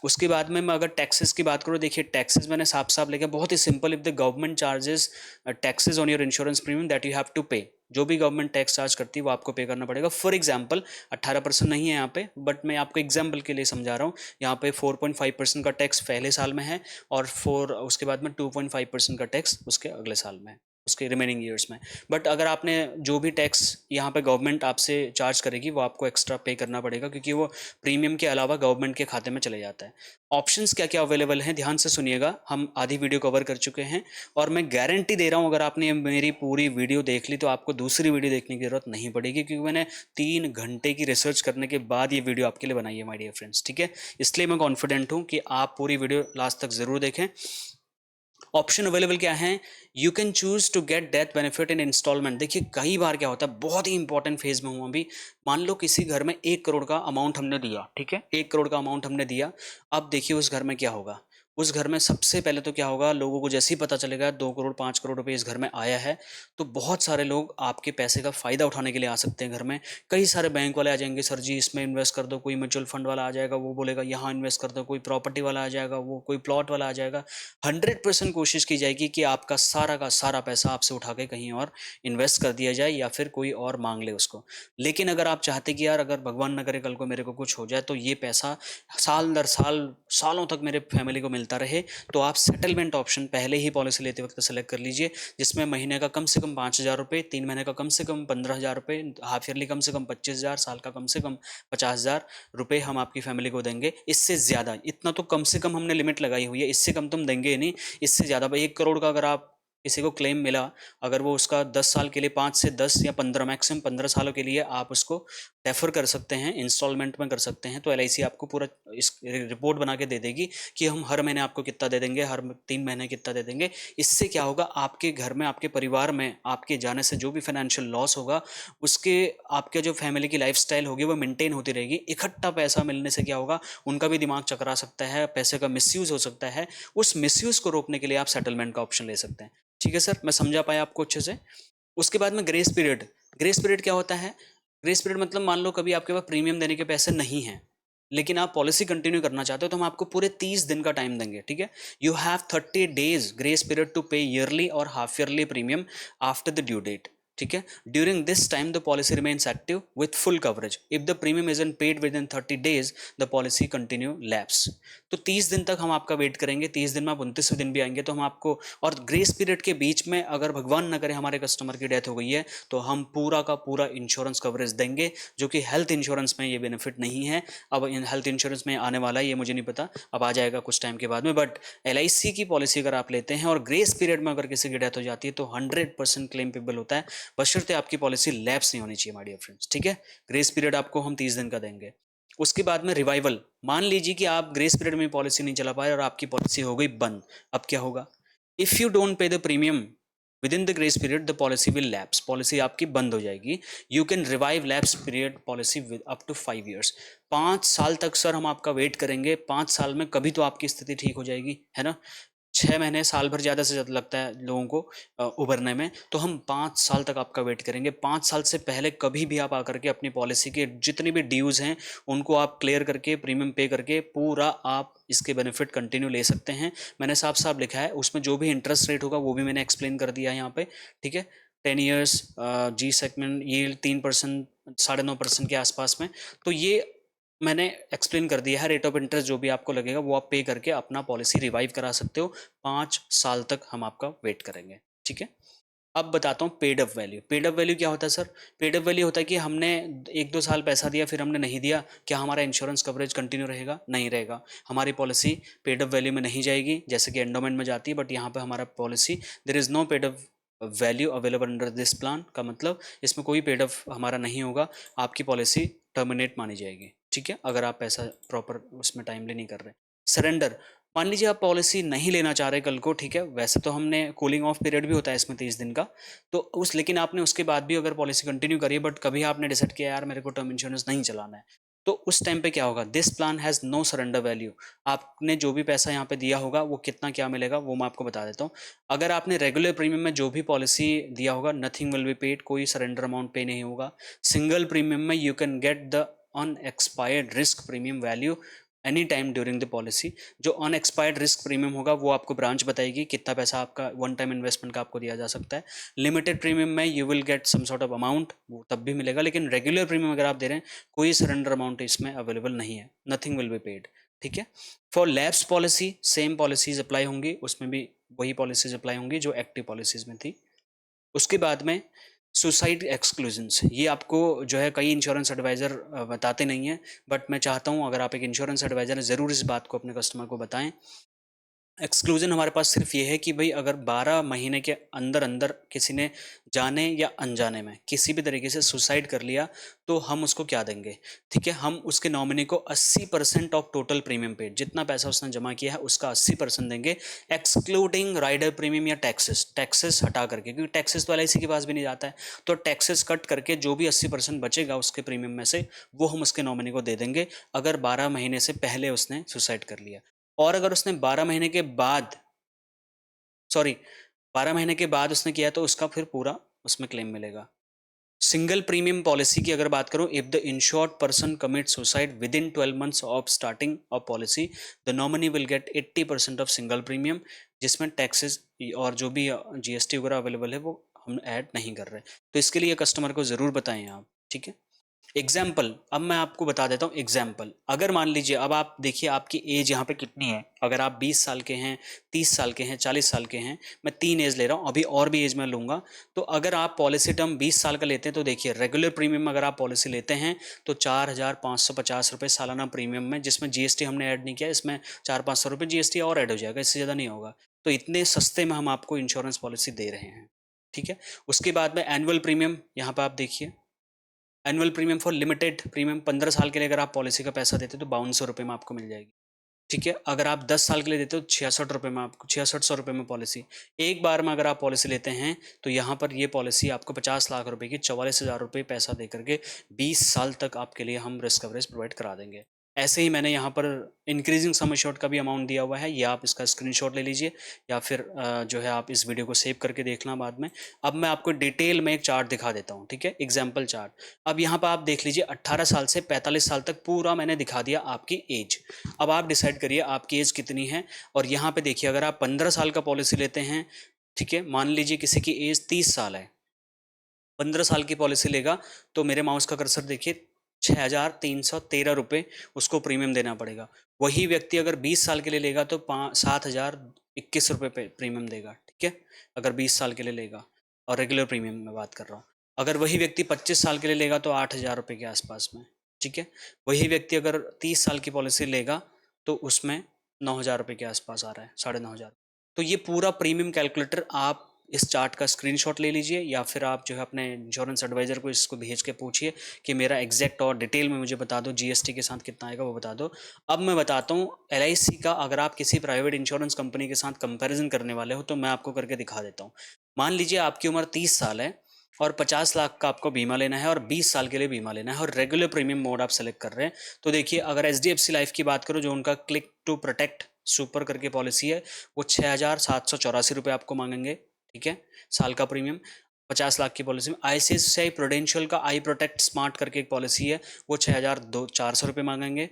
[SPEAKER 1] उसके बाद में मैं अगर टैक्सेस की बात करूँ, देखिए टैक्सेस मैंने साफ साफ लिखा, बहुत ही simple, if the government charges taxes on your insurance premium that you have to pay, जो भी गवर्नमेंट टैक्स चार्ज करती है वो आपको पे करना पड़ेगा। फॉर एग्जांपल 18% नहीं है यहाँ पे, बट मैं आपको एग्जांपल के लिए समझा रहा हूँ, यहाँ पे 4.5% का टैक्स पहले साल में है, और उसके बाद में 2.5% का टैक्स उसके अगले साल में है, उसके रिमेनिंग ईयर्स में। बट अगर आपने जो भी टैक्स यहाँ पे गवर्नमेंट आपसे चार्ज करेगी वो आपको एक्स्ट्रा पे करना पड़ेगा, क्योंकि वो प्रीमियम के अलावा गवर्नमेंट के खाते में चले जाता है। ऑप्शंस क्या क्या अवेलेबल हैं, ध्यान से सुनिएगा, हम आधी वीडियो कवर कर चुके हैं, और मैं गारंटी दे रहा हूँ अगर आपने मेरी पूरी वीडियो देख ली तो आपको दूसरी वीडियो देखने की जरूरत नहीं पड़ेगी, क्योंकि मैंने 3 घंटे की रिसर्च करने के बाद ये वीडियो आपके लिए बनाई है माय डियर फ्रेंड्स। ठीक है, इसलिए मैं कॉन्फिडेंट हूँ कि आप पूरी वीडियो लास्ट तक जरूर देखें। ऑप्शन अवेलेबल क्या है, you can choose to get death benefit in installment. देखिए कई बार क्या होता है, बहुत ही इंपॉर्टेंट फेज में हूँ अभी, मान लो किसी घर में 1 करोड़ का अमाउंट हमने दिया, ठीक है, 1 करोड़ का अमाउंट हमने दिया, अब देखिए उस घर में क्या होगा। उस घर में सबसे पहले तो क्या होगा, लोगों को जैसे ही पता चलेगा 2 करोड़ 5 करोड़ रुपए इस घर में आया है, तो बहुत सारे लोग आपके पैसे का फायदा उठाने के लिए आ सकते हैं घर में। कई सारे बैंक वाले आ जाएंगे, सर जी इसमें इन्वेस्ट कर दो, कोई म्यूचुअल फंड वाला आ जाएगा, वो बोलेगा यहाँ इन्वेस्ट कर दो, कोई प्रॉपर्टी वाला आ जाएगा, वो कोई प्लॉट वाला आ जाएगा। 100% कोशिश की जाएगी कि आपका सारा का सारा पैसा आपसे उठा के कहीं और इन्वेस्ट कर दिया जाए, या फिर कोई और मांग ले उसको। लेकिन अगर आप चाहते कि यार अगर भगवान न करे कल को मेरे को कुछ हो जाए तो ये पैसा साल दर साल सालों तक मेरे फैमिली को मिलता रहे, तो आप सेटलमेंट ऑप्शन पहले ही पॉलिसी लेते वक्त सेलेक्ट कर लीजिए, जिसमें महीने का कम से कम 5,000 रुपये, 3 महीने का कम से कम 15,000 रुपये, हाफ ईयरली कम से कम 25,000, साल का कम से कम 50,000 रुपये हम आपकी फैमिली को देंगे। इससे ज़्यादा, इतना तो कम से कम हमने लिमिट लगाई हुई है, इससे कम तो हम देंगे ही नहीं। इससे ज़्यादा भाई 1 करोड़ का अगर आप किसी को क्लेम मिला, अगर वो उसका 10 साल के लिए, 5 से 10 या 15, मैक्सिमम 15 सालों के लिए आप उसको डेफर कर सकते हैं, इंस्टॉलमेंट में कर सकते हैं, तो LIC आपको पूरा इस रिपोर्ट बना के दे देगी कि हम हर महीने आपको कितना दे देंगे, हर 3 महीने कितना दे देंगे। इससे क्या होगा, आपके घर में, आपके परिवार में आपके जाने से जो भी फाइनेंशियल लॉस होगा, उसके आपके जो फैमिली की लाइफस्टाइल होगी वो मेंटेन होती रहेगी। इकट्ठा पैसा मिलने से क्या होगा, उनका भी दिमाग चकरा सकता है, पैसे का मिसयूज हो सकता है, उस मिसयूज को रोकने के लिए आप सेटलमेंट का ऑप्शन ले सकते हैं। ठीक है सर, मैं समझा पाया आपको अच्छे से। उसके बाद में ग्रेस पीरियड, ग्रेस पीरियड क्या होता है, ग्रेस पीरियड मतलब मान लो कभी आपके पास प्रीमियम देने के पैसे नहीं हैं, लेकिन आप पॉलिसी कंटिन्यू करना चाहते हो, तो हम आपको पूरे 30 दिन का टाइम देंगे। ठीक है, you have 30 days grace period to pay yearly और half yearly premium after the due date. ठीक है, during this time the policy remains active with full coverage. If the premium is in paid within 30 days the policy continue lapse. तो 30 दिन तक हम आपका wait करेंगे, 30 दिन में आप 29वें दिन भी आएंगे तो हम आपको, और ग्रेस पीरियड के बीच में अगर भगवान न करे हमारे कस्टमर की डेथ हो गई है, तो हम पूरा का पूरा इंश्योरेंस कवरेज देंगे, जो कि हेल्थ इंश्योरेंस में ये बेनिफिट नहीं है। अब हेल्थ इंश्योरेंस में आने वाला है ये मुझे नहीं पता, अब आ जाएगा कुछ टाइम के बाद में, बट LIC की पॉलिसी अगर आप लेते हैं और ग्रेस पीरियड में अगर किसी की डेथ हो जाती है तो 100% क्लेम पेबल होता है। बशर्ते आपकी पॉलिसी लैप्स नहीं होनी चाहिए माय डियर फ्रेंड्स, ठीक है। ग्रेस पीरियड आपको हम 30 दिन का देंगे। उसके बाद में रिवाइवल, मान लीजिए कि आप ग्रेस पीरियड में पॉलिसी नहीं चला पाए और आपकी पॉलिसी हो गई बंद, अब क्या होगा? If you don't pay the premium within the grace period the policy will lapse, policy आपकी बंद हो जाएगी। You can revive lapse period policy with up to 5 years, 5 साल तक सर हम आपका वेट करेंगे। 5 साल में कभी तो आपकी स्थिति ठीक हो जाएगी, है ना। 6 महीने साल भर ज़्यादा से ज़्यादा लगता है लोगों को उभरने में, तो हम 5 साल तक आपका वेट करेंगे। 5 साल से पहले कभी भी आप आकर के अपनी पॉलिसी के जितनी भी ड्यूज़ हैं उनको आप क्लियर करके प्रीमियम पे करके पूरा आप इसके बेनिफिट कंटिन्यू ले सकते हैं। मैंने साफ साफ लिखा है, उसमें जो भी इंटरेस्ट रेट होगा वो भी मैंने एक्सप्लेन कर दिया है यहाँ पे, ठीक है। 10 years जी सेगमेंट ये 3%, 9.5% के आसपास में, तो ये मैंने एक्सप्लेन कर दिया है। रेट ऑफ इंटरेस्ट जो भी आपको लगेगा वो आप पे करके अपना पॉलिसी रिवाइव करा सकते हो। 5 साल तक हम आपका वेट करेंगे, ठीक है। अब बताता हूँ paid up value. Paid up value क्या होता है सर? पेड अप वैल्यू होता है कि हमने 1-2 साल पैसा दिया फिर हमने नहीं दिया, क्या हमारा इंश्योरेंस कवरेज कंटिन्यू रहेगा? नहीं रहेगा। हमारी पॉलिसी पेड अप वैल्यू में नहीं जाएगी, जैसे कि एंडोमेंट में जाती है, बट यहाँ पे हमारा policy there is no paid up value available under this plan, का मतलब इसमें कोई पेड अप हमारा नहीं होगा। आपकी पॉलिसी टर्मिनेट मानी जाएगी, ठीक है, अगर आप पैसा प्रॉपर उसमें टाइमली नहीं कर रहे। सरेंडर, मान लीजिए आप पॉलिसी नहीं लेना चाह रहे कल को, ठीक है, वैसे तो हमने कूलिंग ऑफ पीरियड भी होता है इसमें 30 दिन का, तो उस लेकिन आपने उसके बाद भी अगर पॉलिसी कंटिन्यू करी, बट कभी आपने डिसाइड किया यार मेरे को टर्म इंश्योरेंस नहीं चलाना है, तो उस टाइम पे क्या होगा? This plan has no surrender value. आपने जो भी पैसा यहाँ पे दिया होगा वो कितना क्या मिलेगा वो मैं आपको बता देता हूँ। अगर आपने रेगुलर प्रीमियम में जो भी पॉलिसी दिया होगा, नथिंग विल बी पेड, कोई सरेंडर अमाउंट पे नहीं होगा। सिंगल प्रीमियम में you can get the unexpired risk premium value any time during the policy. जो अनएक्सपायर्ड रिस्क प्रीमियम होगा वो आपको ब्रांच बताएगी कितना पैसा आपका वन टाइम इन्वेस्टमेंट का आपको दिया जा सकता है। लिमिटेड प्रीमियम में you will get some sort of amount, वो तब भी मिलेगा, लेकिन रेगुलर प्रीमियम अगर आप दे रहे हैं कोई सरेंडर अमाउंट इसमें अवेलेबल नहीं है, नथिंग विल बी पेड, ठीक है। For lapse policy same policies apply होंगी, उसमें भी वही पॉलिसीज अप्लाई होंगी जो एक्टिव पॉलिसीज में थी। उसके बाद में सुसाइड एक्सक्लूजन्स, ये आपको जो है कई इंश्योरेंस एडवाइज़र बताते नहीं हैं, बट मैं चाहता हूँ अगर आप एक इंश्योरेंस एडवाइज़र हैं ज़रूर इस बात को अपने कस्टमर को बताएं। एक्सक्लूजन हमारे पास सिर्फ ये है कि भाई अगर 12 महीने के अंदर अंदर किसी ने जाने या अनजाने में किसी भी तरीके से सुसाइड कर लिया तो हम उसको क्या देंगे, ठीक है, हम उसके नॉमिनी को 80% ऑफ टोटल प्रीमियम पेड, जितना पैसा उसने जमा किया है उसका 80% देंगे, एक्सक्लूडिंग राइडर प्रीमियम या टैक्सेस हटा करके, क्योंकि टैक्सेस तो LIC के पास भी नहीं जाता है, तो टैक्सेस कट करके जो भी 80% बचेगा उसके प्रीमियम में से वो हम उसके नॉमिनी को दे देंगे अगर 12 महीने से पहले उसने सुसाइड कर लिया। और अगर उसने 12 महीने के बाद, सॉरी, 12 महीने के बाद उसने किया तो उसका फिर पूरा उसमें क्लेम मिलेगा। सिंगल प्रीमियम पॉलिसी की अगर बात करूं, if the insured person commit suicide with in 12 months of starting of policy the nominee will get 80% of single premium, जिसमें टैक्सेस और जो भी GST वगैरह अवेलेबल है वो हम ऐड नहीं कर रहे, तो इसके लिए कस्टमर को ज़रूर बताएं आप, ठीक है। एग्जाम्पल, अब मैं आपको बता देता हूँ एग्जाम्पल। अगर मान लीजिए अब आप देखिए आपकी एज यहाँ पे कितनी है, अगर आप 20 साल के हैं, 30 साल के हैं, 40 साल के हैं, मैं 3 एज ले रहा हूँ, अभी और भी एज में लूँगा। तो अगर आप पॉलिसी टर्म 20 साल का लेते हैं तो देखिए रेगुलर प्रीमियम अगर आप पॉलिसी लेते हैं तो 4,550 रुपये सालाना प्रीमियम में, जिसमें GST हमने ऐड नहीं किया, इसमें 400-500 रुपये GST और ऐड हो जाएगा, इससे ज़्यादा नहीं होगा। तो इतने सस्ते में हम आपको इंश्योरेंस पॉलिसी दे रहे हैं, ठीक है। उसके बाद में एनुअल प्रीमियम, यहाँ पर आप देखिए annual premium for limited premium 15 साल के लिए अगर आप पॉलिसी का पैसा देते हो तो 5200 रुपये में आपको मिल जाएगी, ठीक है। अगर आप 10 साल के लिए देते हो 66 रुपये में, आपको 6600 रुपये में पॉलिसी। एक बार में अगर आप पॉलिसी लेते हैं तो यहाँ पर ये पॉलिसी आपको 50 लाख रुपए की 44,000 रुपये पैसा दे करके 20 साल तक आपके लिए हम रिस्क कवरेज प्रोवाइड करा देंगे। ऐसे ही मैंने यहाँ पर इंक्रीजिंग सम एश्योर्ड का भी अमाउंट दिया हुआ है, ये आप इसका स्क्रीनशॉट ले लीजिए या फिर जो है आप इस वीडियो को सेव करके देखना बाद में। अब मैं आपको डिटेल में एक चार्ट दिखा देता हूँ, ठीक है, एग्जाम्पल चार्ट। अब यहाँ पर आप देख लीजिए 18 साल से 45 साल तक पूरा मैंने दिखा दिया आपकी एज। अब आप डिसाइड करिए आपकी एज कितनी है। और यहाँ पे देखिए अगर आप 15 साल का पॉलिसी लेते हैं, ठीक है, मान लीजिए किसी की एज 30 साल है, 15 साल की पॉलिसी लेगा तो मेरे माउस का कर्सर देखिए 6,313 रुपये उसको प्रीमियम देना पड़ेगा। वही व्यक्ति अगर 20 साल के लिए लेगा तो 7,021 रुपये पे प्रीमियम देगा, ठीक है, अगर 20 साल के लिए लेगा, और रेगुलर प्रीमियम में बात कर रहा हूँ। अगर वही व्यक्ति 25 साल के लिए लेगा तो 8,000 रुपये के आसपास में, ठीक है। वही व्यक्ति अगर 30 साल की पॉलिसी लेगा तो उसमें 9,000 रुपये के आसपास आ रहा है, 9,500। तो ये पूरा प्रीमियम कैलकुलेटर आप इस चार्ट का स्क्रीनशॉट ले लीजिए या फिर आप जो है अपने इंश्योरेंस एडवाइज़र को इसको भेज के पूछिए कि मेरा एग्जैक्ट और डिटेल में मुझे बता दो, जीएसटी के साथ कितना आएगा वो बता दो। अब मैं बताता हूँ एलआईसी का, अगर आप किसी प्राइवेट इंश्योरेंस कंपनी के साथ कंपैरिजन करने वाले हो तो मैं आपको करके दिखा देता हूँ। मान लीजिए आपकी उम्र 30 साल है और 50 लाख का आपको बीमा लेना है और 20 साल के लिए बीमा लेना है और रेगुलर प्रीमियम मोड आप सेलेक्ट कर रहे हैं। तो देखिए, अगर एचडीएफसी लाइफ की बात करो, जो उनका क्लिक टू प्रोटेक्ट सुपर करके पॉलिसी है, वो 6,784 रुपये आपको मांगेंगे, ठीक है, साल का प्रीमियम 50 लाख की पॉलिसी में। आईसीआईसीआई प्रूडेंशियल का आई प्रोटेक्ट स्मार्ट करके एक पॉलिसी है, वो 6,400 रुपये मांगेंगे।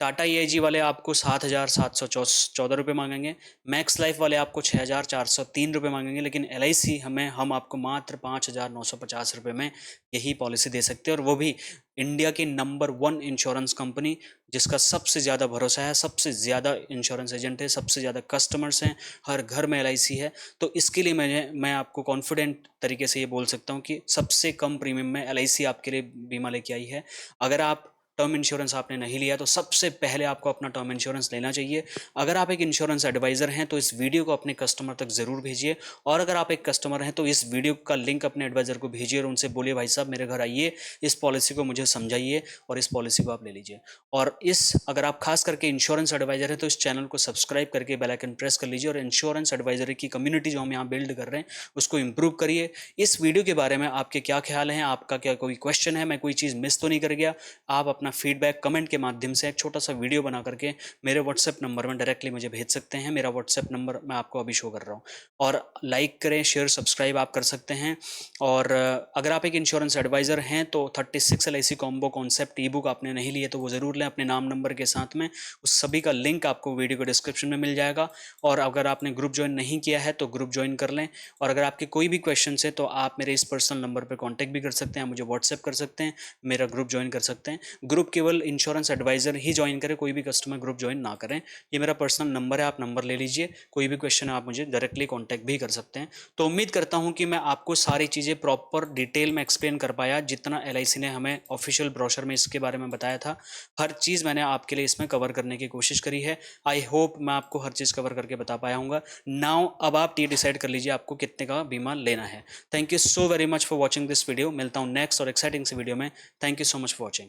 [SPEAKER 1] टाटा ईआईजी वाले आपको 7,714 रुपये मांगेंगे। मैक्स लाइफ वाले आपको 6,403 रुपये मांगेंगे। लेकिन एलआईसी हम आपको मात्र 5,950 रुपये में यही पॉलिसी दे सकते हैं, और वो भी इंडिया की नंबर 1 इंश्योरेंस कंपनी, जिसका सबसे ज़्यादा भरोसा है, सबसे ज़्यादा इंश्योरेंस एजेंट है, सबसे ज़्यादा कस्टमर्स हैं, हर घर में एलआईसी है। तो इसके लिए मैं आपको कॉन्फिडेंट तरीके से ये बोल सकता हूँ कि सबसे कम प्रीमियम में एलआईसी आपके लिए बीमा लेके आई है। अगर आप टर्म इंश्योरेंस आपने नहीं लिया तो सबसे पहले आपको अपना टर्म इंश्योरेंस लेना चाहिए। अगर आप एक इंश्योरेंस एडवाइज़र हैं तो इस वीडियो को अपने कस्टमर तक ज़रूर भेजिए, और अगर आप एक कस्टमर हैं तो इस वीडियो का लिंक अपने एडवाइज़र को भेजिए और उनसे बोलिए, भाई साहब मेरे घर आइए, इस पॉलिसी को मुझे समझाइए और इस पॉलिसी को आप ले लीजिए। और अगर आप खास करके इंश्योरेंस एडवाइज़र हैं तो इस चैनल को सब्सक्राइब करके बेल आइकन प्रेस कर लीजिए और इंश्योरेंस एडवाइजरी की कम्युनिटी जो हम यहाँ बिल्ड कर रहे हैं उसको इंप्रूव करिए। इस वीडियो के बारे में आपके क्या ख्याल हैं, आपका क्या कोई क्वेश्चन है, मैं कोई चीज़ मिस तो नहीं कर गया, आप अपना फीडबैक कमेंट के माध्यम से एक छोटा सा वीडियो बना करके मेरे व्हाट्सएप नंबर में डायरेक्टली मुझे भेज सकते हैं। मेरा व्हाट्सएप नंबर मैं आपको अभी शो कर रहा हूँ। और लाइक करें, शेयर, सब्सक्राइब आप कर सकते हैं। और अगर आप एक इंश्योरेंस एडवाइज़र हैं तो 36 एलआईसी कॉम्बो कॉन्सेप्ट ई बुक आपने नहीं लिए तो वो ज़रूर लें अपने नाम नंबर के साथ में। उस सभी का लिंक आपको वीडियो के डिस्क्रिप्शन में मिल जाएगा। और अगर आपने ग्रुप ज्वाइन नहीं किया है तो ग्रुप ज्वाइन कर लें। और अगर आपके कोई भी क्वेश्चन है तो आप मेरे इस पर्सनल नंबर पर कॉन्टैक्ट भी कर सकते हैं, मुझे व्हाट्सएप कर सकते हैं, मेरा ग्रुप ज्वाइन कर सकते हैं। ग्रुप केवल इंश्योरेंस एडवाइज़र ही ज्वाइन करें, कोई भी कस्टमर ग्रुप ज्वाइन ना करें। ये मेरा पर्सनल नंबर है, आप नंबर ले लीजिए, कोई भी क्वेश्चन है आप मुझे डायरेक्टली कॉन्टैक्ट भी कर सकते हैं। तो उम्मीद करता हूँ कि मैं आपको सारी चीज़ें प्रॉपर डिटेल में एक्सप्लेन कर पाया, जितना एलआईसी ने हमें ऑफिशियल ब्रोशर में इसके बारे में बताया था। हर चीज़ मैंने आपके लिए इसमें कवर करने की कोशिश करी है। आई होप मैं आपको हर चीज़ कवर करके बता पाया हूँ। नाउ अब आप ये डिसाइड कर लीजिए आपको कितने का बीमा लेना है। Thank you so very much for watching this video. मिलता हूँ नेक्स्ट और एक्साइटिंग सी वीडियो में। Thank you so much for watching.